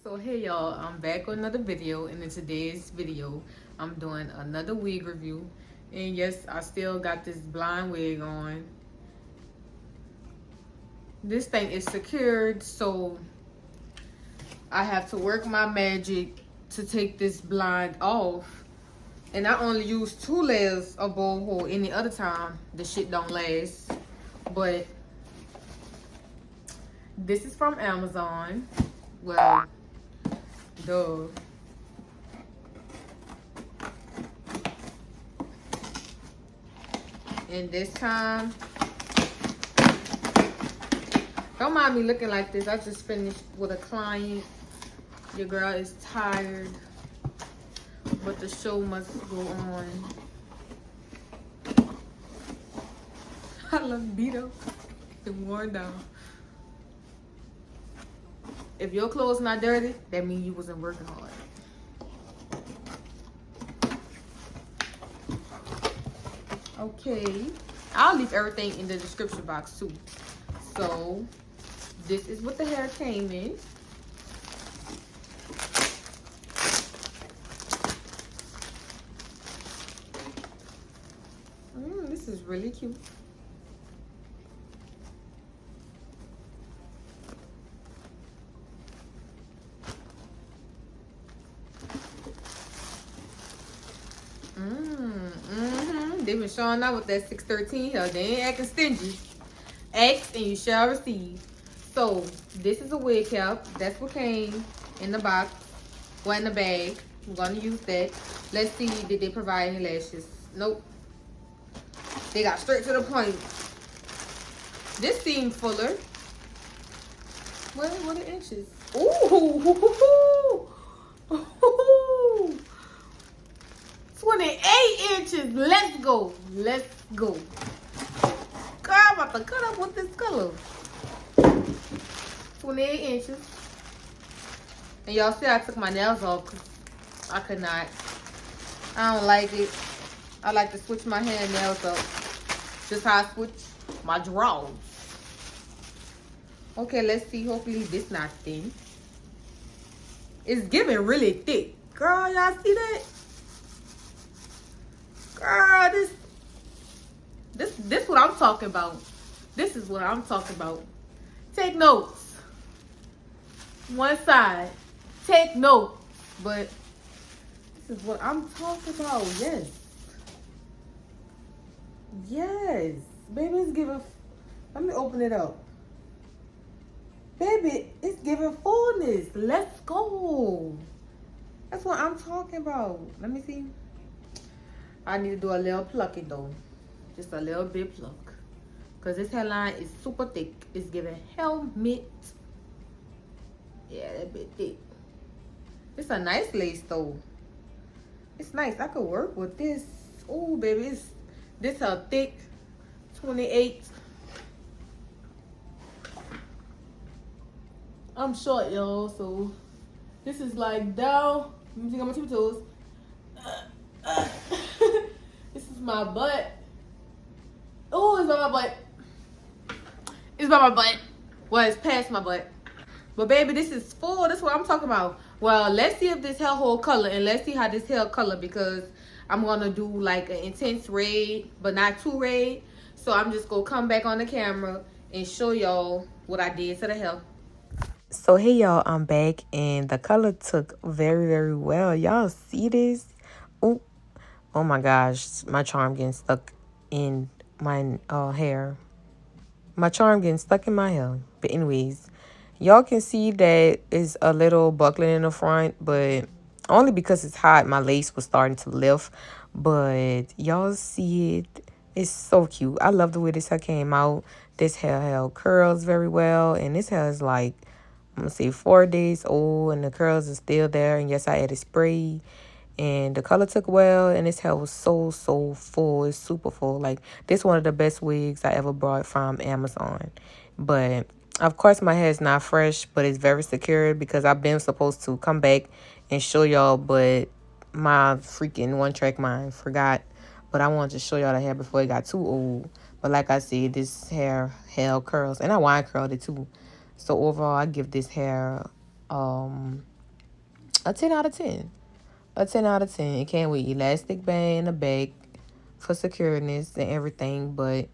So hey y'all, I'm back with another video, and in today's video I'm doing another wig review. And yes, I still got this blind wig on. This thing is secured, so I have to work my magic to take this blind off. And I only use 2 layers of bowl hole. Any other time the shit don't last. But this is from Amazon. Well, duh. And this time, don't mind me looking like this. I just finished with a client. Your girl is tired, but the show must go on. I love beat up and worn down. If your clothes not dirty, that means you wasn't working hard. Okay, I'll leave everything in the description box too. So this is what the hair came in. This is really cute. They been showing out with that 613 hair. They ain't acting stingy. Ask and you shall receive. So this is a wig cap. That's what came in the box. Well, in the bag. I'm gonna use that. Let's see, did they provide any lashes? Nope. They got straight to the point. This seemed fuller. What are inches? Ooh. 28 inches. Let's go. Let's go. Girl, I'm about to cut up with this color. 28 inches. And y'all see I took my nails off because I could not. I don't like it. I like to switch my hand nails up. Just how I switch my drawers. Okay, let's see. Hopefully this not thin. It's giving really thick. Girl, y'all see that? Girl, this what I'm talking about. This is what I'm talking about. Take notes. One side. Take notes. But this is what I'm talking about. Yes. Yes. Baby, it's giving. Let me open it up. Baby, it's giving fullness. Let's go. That's what I'm talking about. Let me see. I need to do a little plucking though. Just a little bit pluck. Because this hairline is super thick. It's giving helmet. Yeah, that bit thick. It's a nice lace though. It's nice. I could work with this. Oh, baby. This a thick 28. I'm short, y'all. So this is like down. Let me see on my tippy toes. This is my butt. Oh, it's by my butt. It's by my butt. Well, it's past my butt. But baby, this is full. That's what I'm talking about. Well, let's see if this hair hold color, and let's see how this hair color, because I'm gonna do like an intense red, but not too red. So I'm just gonna come back on the camera and show y'all what I did to the hair. So hey y'all, I'm back, and the color took very well. Y'all see this? Oh my gosh, my charm getting stuck in my hair. My charm getting stuck in my hair. But anyways, y'all can see that it's a little buckling in the front, but only because it's hot, my lace was starting to lift. But y'all see it. It's so cute. I love the way this hair came out. This hair held curls very well, and this hair is like, I'm gonna say 4 days old, and the curls are still there. And yes, I added spray, and the color took well, and this hair was so full. It's super full. Like, this one of the best wigs I ever bought from Amazon. But of course my hair is not fresh, but it's very secure because I've been supposed to come back and show y'all, but my freaking one-track mind forgot. But I wanted to show y'all the hair before it got too old. But like I said, this hair held curls, and I wine curled it too. So overall, I give this hair A 10 out of 10. A 10 out of 10. It came with elastic band in the back for secureness and everything. But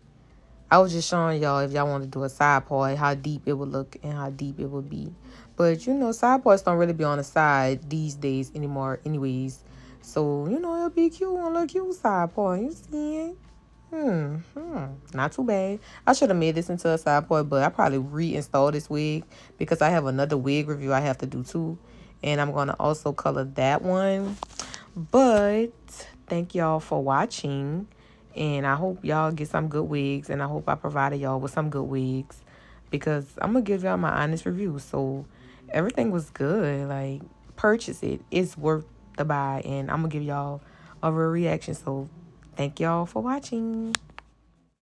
I was just showing y'all, if y'all want to do a side part, how deep it would look and how deep it would be. But, you know, side parts don't really be on the side these days anymore anyways. So, you know, it'll be cute on a little cute side part. You see it? Not too bad. I should have made this into a side part, but I probably reinstall this wig because I have another wig review I have to do too. And I'm going to also color that one. But thank y'all for watching. And I hope y'all get some good wigs. And I hope I provided y'all with some good wigs. Because I'm going to give y'all my honest review. So everything was good. Like, purchase it. It's worth the buy. And I'm going to give y'all a real reaction. So thank y'all for watching.